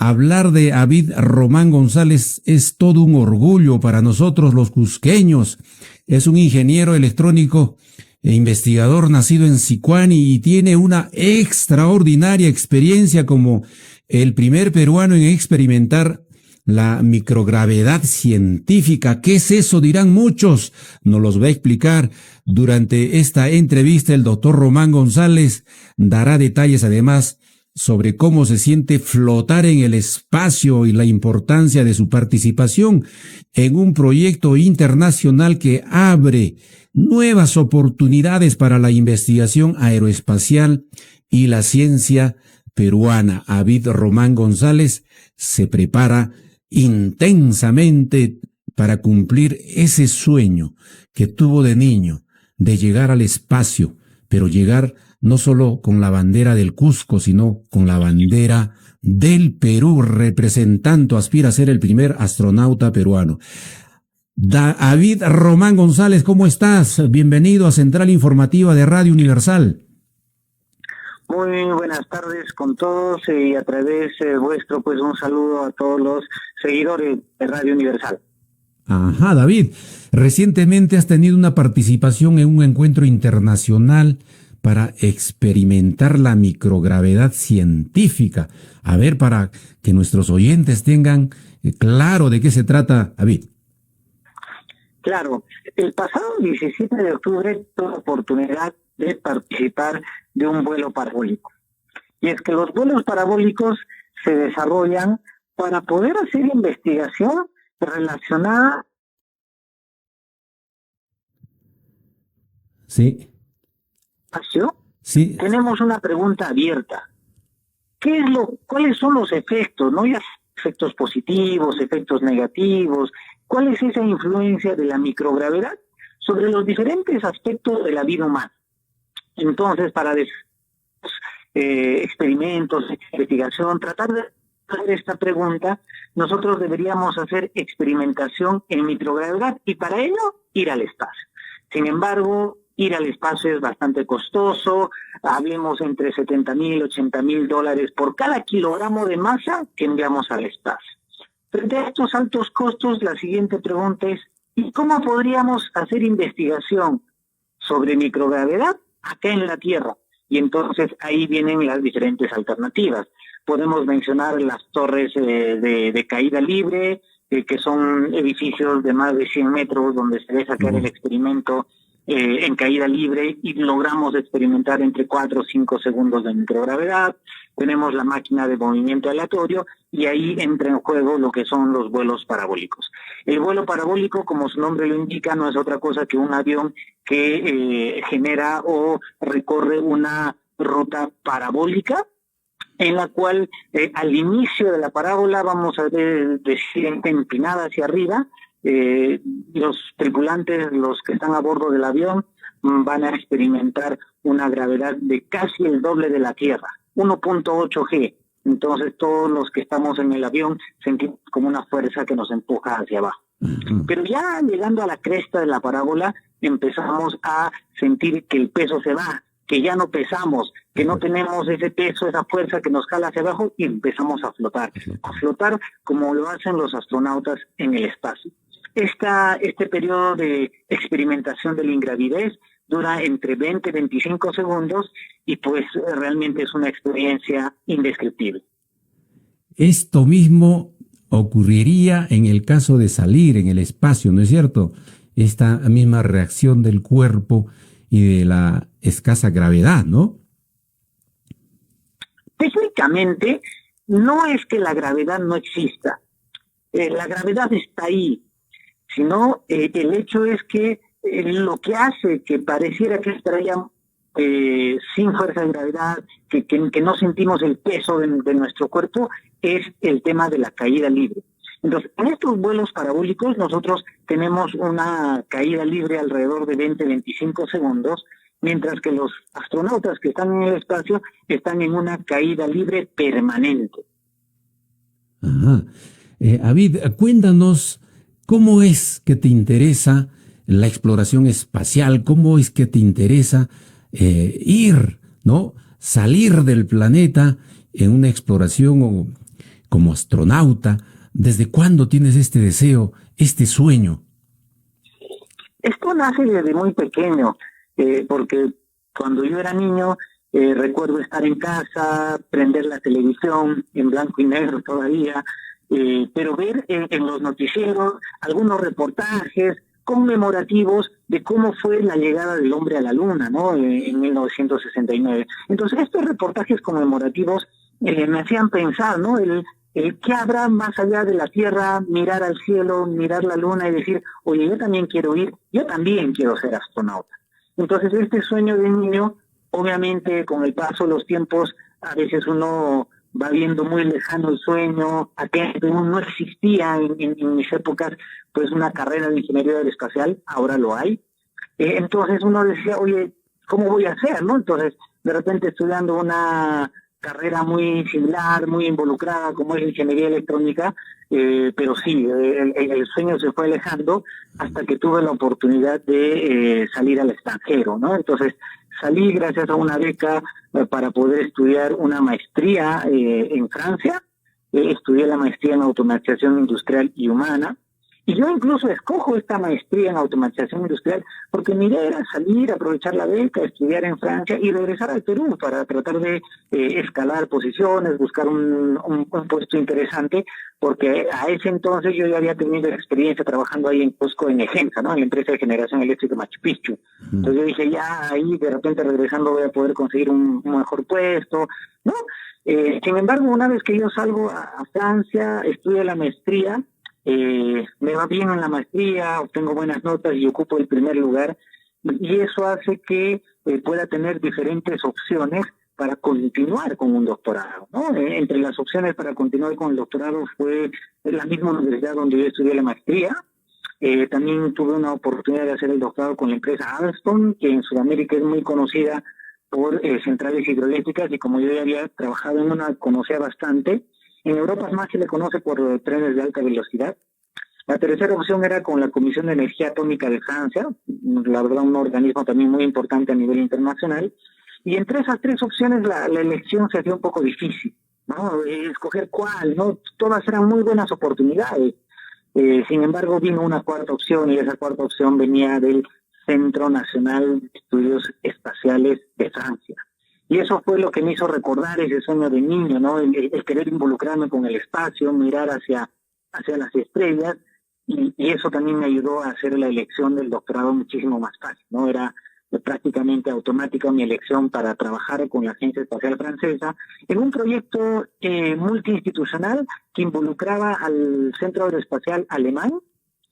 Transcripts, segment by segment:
hablar de Avid Román González es todo un orgullo para nosotros los cusqueños. Es un ingeniero electrónico e investigador nacido en Sicuani y tiene una extraordinaria experiencia como el primer peruano en experimentar la microgravedad científica. ¿Qué es eso? Dirán muchos. Nos los va a explicar durante esta entrevista. El doctor Román González dará detalles además sobre cómo se siente flotar en el espacio y la importancia de su participación en un proyecto internacional que abre nuevas oportunidades para la investigación aeroespacial y la ciencia peruana. Avid Román González se prepara intensamente para cumplir ese sueño que tuvo de niño de llegar al espacio, pero llegar no solo con la bandera del Cusco, sino con la bandera del Perú, representando, aspira a ser el primer astronauta peruano. Avid Román González, ¿cómo estás? Bienvenido a Central Informativa de Radio Universal. Muy buenas tardes con todos y a través vuestro, pues un saludo a todos los seguidores de Radio Universal. Ajá, David, recientemente has tenido una participación en un encuentro internacional para experimentar la microgravedad científica. A ver, para que nuestros oyentes tengan claro de qué se trata, David. Claro, el pasado 17 de octubre tuve la oportunidad de participar de un vuelo parabólico. Y es que los vuelos parabólicos se desarrollan para poder hacer investigación relacionada. Sí. Sí. Tenemos una pregunta abierta. ¿Cuáles son los efectos? ¿No? Ya efectos positivos, efectos negativos. ¿Cuál es esa influencia de la microgravedad sobre los diferentes aspectos de la vida humana? Entonces, para experimentos, investigación, tratar de hacer esta pregunta, nosotros deberíamos hacer experimentación en microgravedad y para ello ir al espacio. Sin embargo, ir al espacio es bastante costoso, hablemos entre $70,000, $80,000 por cada kilogramo de masa que enviamos al espacio. Frente a estos altos costos, la siguiente pregunta es, ¿y cómo podríamos hacer investigación sobre microgravedad acá en la Tierra? Y entonces ahí vienen las diferentes alternativas. Podemos mencionar las torres de caída libre, que son edificios de más de 100 metros donde se deja caer el experimento en caída libre y logramos experimentar entre 4 o 5 segundos de microgravedad. Tenemos la máquina de movimiento aleatorio y ahí entra en juego lo que son los vuelos parabólicos. El vuelo parabólico, como su nombre lo indica, no es otra cosa que un avión que genera o recorre una ruta parabólica en la cual al inicio de la parábola vamos a decir empinada hacia arriba. Los tripulantes, los que están a bordo del avión, van a experimentar una gravedad de casi el doble de la Tierra, 1.8 G. Entonces todos los que estamos en el avión sentimos como una fuerza que nos empuja hacia abajo. Pero ya llegando a la cresta de la parábola, empezamos a sentir que el peso se va, que ya no pesamos, que no tenemos ese peso, esa fuerza que nos jala hacia abajo y empezamos a flotar como lo hacen los astronautas en el espacio. Este periodo de experimentación de la ingravidez dura entre 20 y 25 segundos y pues realmente es una experiencia indescriptible. Esto mismo ocurriría en el caso de salir en el espacio, ¿no es cierto? Esta misma reacción del cuerpo y de la escasa gravedad, ¿no? Técnicamente, no es que la gravedad no exista. La gravedad está ahí, sino el hecho es que lo que hace que pareciera que estaríamos sin fuerza de gravedad, que no sentimos el peso de nuestro cuerpo, es el tema de la caída libre. Entonces, en estos vuelos parabólicos nosotros tenemos una caída libre alrededor de 20-25 segundos, mientras que los astronautas que están en el espacio están en una caída libre permanente. Ajá. Avid, cuéntanos cómo es que te interesa la exploración espacial, cómo es que te interesa ir, ¿no? Salir del planeta en una exploración como astronauta. ¿Desde cuándo tienes este deseo, este sueño? Esto nace desde muy pequeño, porque cuando yo era niño, recuerdo estar en casa, prender la televisión en blanco y negro todavía, pero ver en los noticieros algunos reportajes conmemorativos de cómo fue la llegada del hombre a la luna, ¿no? En 1969. Entonces, estos reportajes conmemorativos me hacían pensar, ¿no? ¿Qué habrá más allá de la Tierra? Mirar al cielo, mirar la luna y decir, oye, yo también quiero ir, yo también quiero ser astronauta. Entonces, este sueño de niño, obviamente, con el paso de los tiempos, a veces uno va viendo muy lejano el sueño, no existía en mis épocas, pues una carrera de ingeniería aeroespacial, ahora lo hay. Entonces uno decía, oye, ¿cómo voy a hacer, no? Entonces, de repente estudiando una carrera muy similar, muy involucrada, como es la ingeniería electrónica, pero sí, el sueño se fue alejando hasta que tuve la oportunidad de salir al extranjero, ¿no? Entonces, salí gracias a una beca para poder estudiar una maestría en Francia. Estudié la maestría en automatización industrial y humana. Y yo incluso escojo esta maestría en automatización industrial porque mi idea era salir, aprovechar la beca, estudiar en Francia y regresar al Perú para tratar de escalar posiciones, buscar un puesto interesante, porque a ese entonces yo ya había tenido experiencia trabajando ahí en Cusco, en Egensa, ¿no? En la empresa de generación eléctrica Machu Picchu. Entonces yo dije, ya ahí de repente regresando voy a poder conseguir un mejor puesto, ¿no? Sin embargo, una vez que yo salgo a Francia, estudio la maestría, me va bien en la maestría, obtengo buenas notas y ocupo el primer lugar, y eso hace que pueda tener diferentes opciones para continuar con un doctorado, ¿no? Entre las opciones para continuar con el doctorado fue la misma universidad donde yo estudié la maestría. También tuve una oportunidad de hacer el doctorado con la empresa Alstom, que en Sudamérica es muy conocida por centrales hidroeléctricas, y como yo ya había trabajado en una, conocía bastante. En Europa más se le conoce por trenes de alta velocidad. La tercera opción era con la Comisión de Energía Atómica de Francia, la verdad un organismo también muy importante a nivel internacional. Y entre esas tres opciones la elección se hacía un poco difícil, ¿no? Escoger cuál, ¿no? Todas eran muy buenas oportunidades. Sin embargo, vino una cuarta opción, y esa cuarta opción venía del Centro Nacional de Estudios Espaciales de Francia. Y eso fue lo que me hizo recordar ese sueño de niño, ¿no? El querer involucrarme con el espacio, mirar hacia las estrellas, y eso también me ayudó a hacer la elección del doctorado muchísimo más fácil, ¿no? Era prácticamente automática mi elección para trabajar con la Agencia Espacial Francesa en un proyecto multiinstitucional que involucraba al Centro Aeroespacial Alemán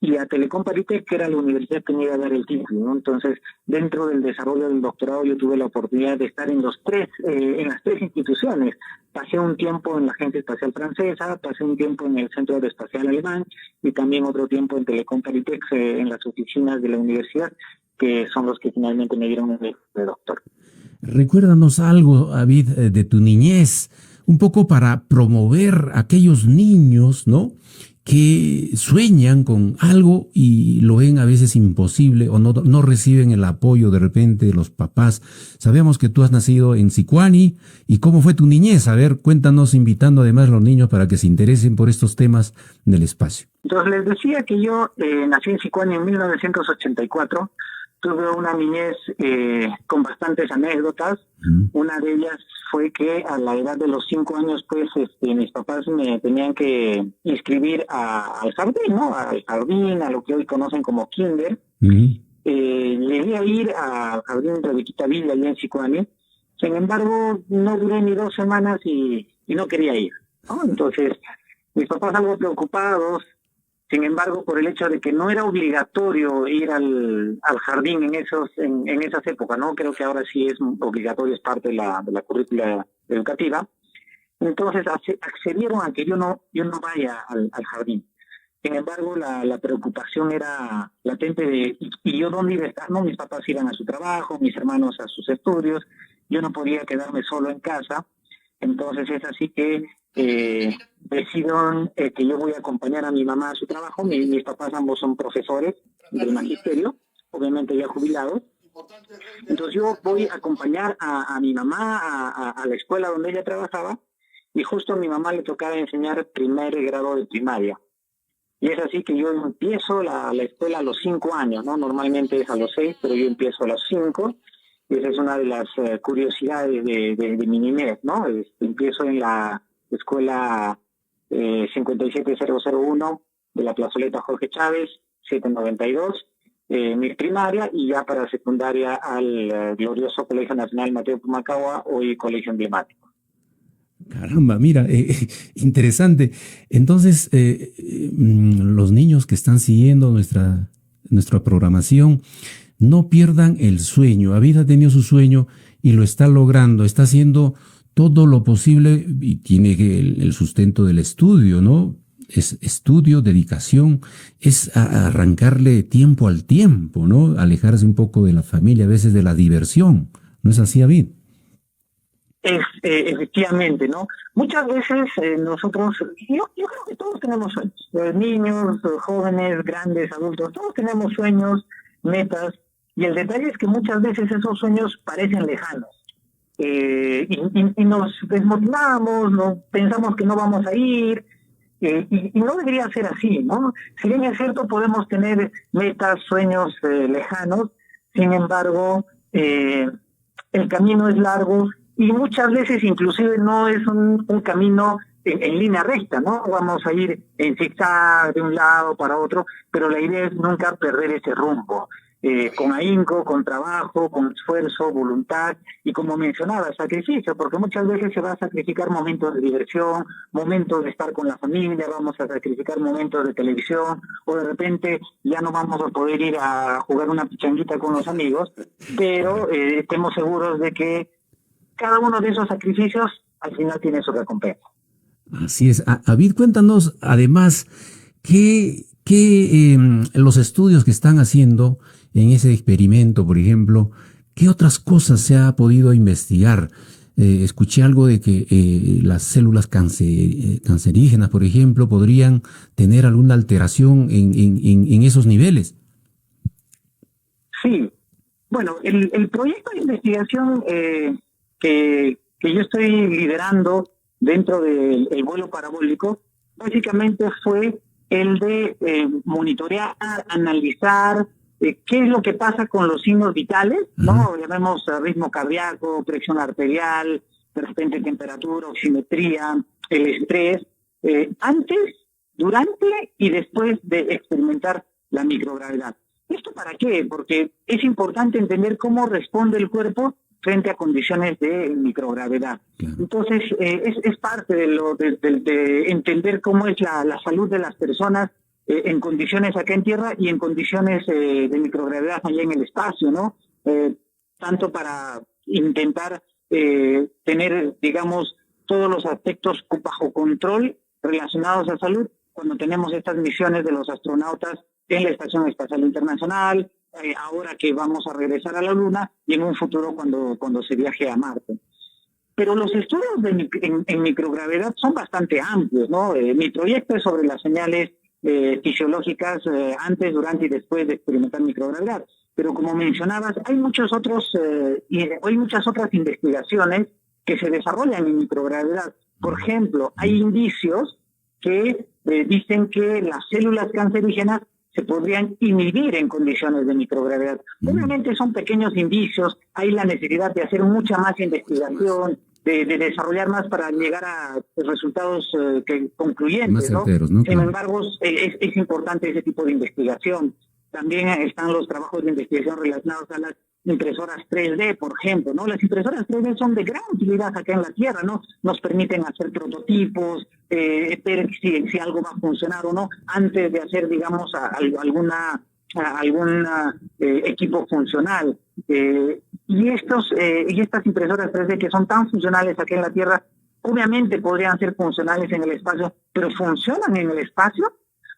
y a Telecom Paritech, que era la universidad que me iba a dar el título, ¿no? Entonces, dentro del desarrollo del doctorado, yo tuve la oportunidad de estar en las tres instituciones. Pasé un tiempo en la Agencia Espacial Francesa, pasé un tiempo en el Centro Aeroespacial Alemán y también otro tiempo en Telecom Paritech, en las oficinas de la universidad, que son los que finalmente me dieron el de doctor. Recuérdanos algo, David, de tu niñez, un poco para promover a aquellos niños, ¿no?, que sueñan con algo y lo ven a veces imposible o no reciben el apoyo de repente de los papás. Sabemos que tú has nacido en Sicuani, y cómo fue tu niñez. A ver, cuéntanos, invitando además a los niños para que se interesen por estos temas del espacio. Entonces les decía que yo nací en Sicuani en 1984. Tuve una niñez con bastantes anécdotas. Una de ellas fue que a la edad de los 5 años, pues, mis papás me tenían que inscribir al jardín, ¿no? Al jardín, a lo que hoy conocen como kinder. Llegué a ir al jardín de Rebequita Villa, allá en Sicuani. Sin embargo, no duré ni 2 semanas y no quería ir, ¿no? Entonces, mis papás algo preocupados. Sin embargo, por el hecho de que no era obligatorio ir al jardín en esas épocas, ¿no? Creo que ahora sí es obligatorio, es parte de la currícula educativa. Entonces accedieron a que yo no vaya al jardín. Sin embargo, la preocupación era latente ¿y yo dónde iba a estar? No, mis papás iban a su trabajo, mis hermanos a sus estudios, yo no podía quedarme solo en casa. Entonces es así que decidieron que yo voy a acompañar a mi mamá a su trabajo. Mis papás ambos son profesores del magisterio, obviamente ya jubilados. Entonces yo voy a acompañar a mi mamá a la escuela donde ella trabajaba, y justo a mi mamá le tocaba enseñar primer grado de primaria. Y es así que yo empiezo la escuela a los 5 años, ¿no? Normalmente es a los 6, pero yo empiezo a los 5. Y esa es una de las curiosidades de mi niñez, ¿no? Empiezo en la escuela 57001 de la plazoleta Jorge Chávez, 792, mi primaria, y ya para secundaria al glorioso Colegio Nacional Mateo Pumacahua, hoy Colegio Emblemático. Caramba, mira, interesante. Entonces, los niños que están siguiendo nuestra programación, no pierdan el sueño. David ha tenido su sueño y lo está logrando, está haciendo todo lo posible y tiene el sustento del estudio, ¿no? Es estudio, dedicación, es arrancarle tiempo al tiempo, ¿no? Alejarse un poco de la familia, a veces de la diversión. ¿No es así, David? Efectivamente, ¿no? Muchas veces nosotros, yo creo que todos tenemos sueños, niños, jóvenes, grandes, adultos, todos tenemos sueños, metas, y el detalle es que muchas veces esos sueños parecen lejanos, y nos desmotivamos, pensamos que no vamos a ir, y no debería ser así, ¿no? Si bien es cierto, podemos tener metas, sueños lejanos, sin embargo, el camino es largo, y muchas veces inclusive no es un camino en línea recta, ¿no? Vamos a ir en zigzag de un lado para otro, pero la idea es nunca perder ese rumbo. Con ahínco, con trabajo, con esfuerzo, voluntad y, como mencionaba, sacrificio, porque muchas veces se va a sacrificar momentos de diversión, momentos de estar con la familia, vamos a sacrificar momentos de televisión, o de repente ya no vamos a poder ir a jugar una pichanguita con los amigos, pero estemos seguros de que cada uno de esos sacrificios al final tiene su recompensa. Así es. David, cuéntanos además que los estudios que están haciendo en ese experimento, por ejemplo, ¿qué otras cosas se ha podido investigar? Escuché algo de que las células cancerígenas, por ejemplo, podrían tener alguna alteración en esos niveles. Sí. Bueno, el proyecto de investigación que yo estoy liderando dentro del vuelo parabólico, básicamente fue el de monitorear, analizar qué es lo que pasa con los signos vitales, ¿no? Llamemos ritmo cardíaco, presión arterial, de repente temperatura, oximetría, el estrés, antes, durante y después de experimentar la microgravedad. ¿Esto para qué? Porque es importante entender cómo responde el cuerpo frente a condiciones de microgravedad. Claro. Entonces, es parte de entender cómo es la salud de las personas en condiciones acá en tierra y en condiciones de microgravedad allá en el espacio, ¿no? Tanto para intentar tener, digamos, todos los aspectos bajo control relacionados a salud cuando tenemos estas misiones de los astronautas en la Estación Espacial Internacional, ahora que vamos a regresar a la Luna y en un futuro cuando se viaje a Marte. Pero los estudios en microgravedad son bastante amplios, ¿no? Mi proyecto es sobre las señales fisiológicas antes, durante y después de experimentar microgravedad. Pero como mencionabas, hay muchas otras investigaciones que se desarrollan en microgravedad. Por ejemplo, hay indicios que dicen que las células cancerígenas se podrían inhibir en condiciones de microgravedad. Obviamente son pequeños indicios, hay la necesidad de hacer mucha más investigación, de desarrollar más para llegar a resultados concluyentes, ¿no? Sin embargo, es importante ese tipo de investigación. También están los trabajos de investigación relacionados a las impresoras 3D, por ejemplo, ¿no? Las impresoras 3D son de gran utilidad acá en la Tierra, ¿no? Nos permiten hacer prototipos, ver si algo va a funcionar o no, antes de hacer, digamos, algún equipo funcional. Y estas impresoras 3D que son tan funcionales aquí en la Tierra, obviamente podrían ser funcionales en el espacio, pero ¿funcionan en el espacio?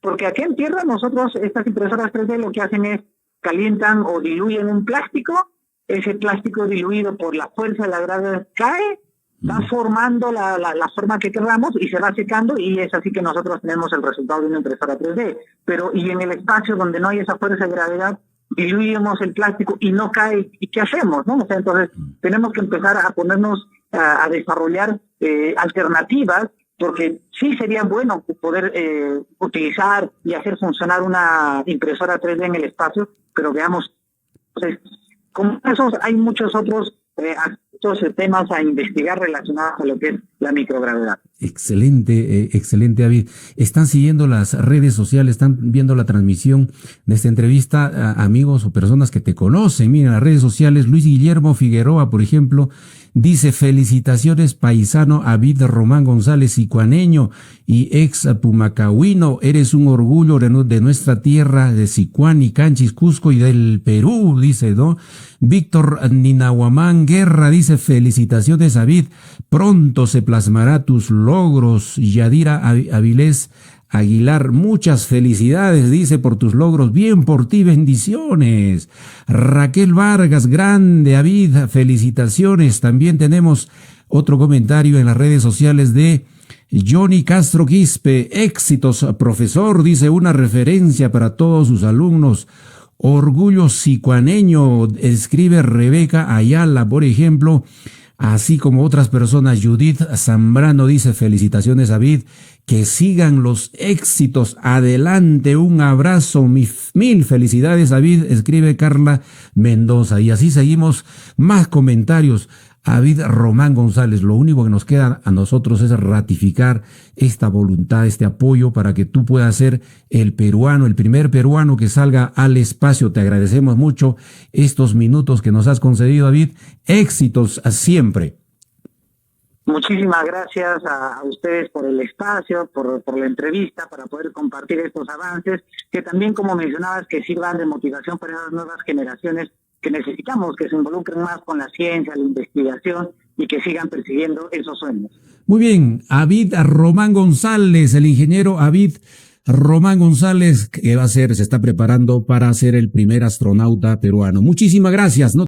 Porque aquí en Tierra nosotros, estas impresoras 3D lo que hacen es calientan o diluyen un plástico, ese plástico diluido por la fuerza de la gravedad cae, va formando la forma que queramos y se va secando, y es así que nosotros tenemos el resultado de una impresora 3D. Pero y en el espacio donde no hay esa fuerza de gravedad, diluimos el plástico y no cae, ¿y qué hacemos, no? O sea, entonces tenemos que empezar a ponernos a desarrollar alternativas, porque sí sería bueno poder utilizar y hacer funcionar una impresora 3D en el espacio, pero veamos, pues, como esos hay muchos otros temas a investigar relacionados a lo que es la microgravedad. Excelente, excelente, David. Están siguiendo las redes sociales, están viendo la transmisión de esta entrevista, amigos o personas que te conocen. Miren, las redes sociales, Luis Guillermo Figueroa, por ejemplo, dice: felicitaciones, paisano David Román González, sicuaneño y ex pumacahuino. Eres un orgullo de nuestra tierra de Sicuán y Canchis, Cusco y del Perú, dice, ¿no? Víctor Ninahuamán Guerra dice: felicitaciones, David. Pronto se plasmará tus logros. Yadira Avilés Aguilar, muchas felicidades, dice, por tus logros. Bien por ti, bendiciones. Raquel Vargas, grande, David, felicitaciones. También tenemos otro comentario en las redes sociales de Johnny Castro Quispe: éxitos, profesor, dice, una referencia para todos sus alumnos. Orgullo sicuaneño, escribe Rebeca Ayala, por ejemplo, así como otras personas. Judith Zambrano dice: felicitaciones, David, que sigan los éxitos, adelante, un abrazo, mil felicidades, David, escribe Carla Mendoza. Y así seguimos, más comentarios. David Román González, lo único que nos queda a nosotros es ratificar esta voluntad, este apoyo para que tú puedas ser el peruano, el primer peruano que salga al espacio. Te agradecemos mucho estos minutos que nos has concedido, David. Éxitos siempre. Muchísimas gracias a ustedes por el espacio, por la entrevista, para poder compartir estos avances, que también, como mencionabas, que sirvan de motivación para las nuevas generaciones que necesitamos que se involucren más con la ciencia, la investigación y que sigan persiguiendo esos sueños. Muy bien, David Román González, el ingeniero David Román González, que se está preparando para ser el primer astronauta peruano. Muchísimas gracias.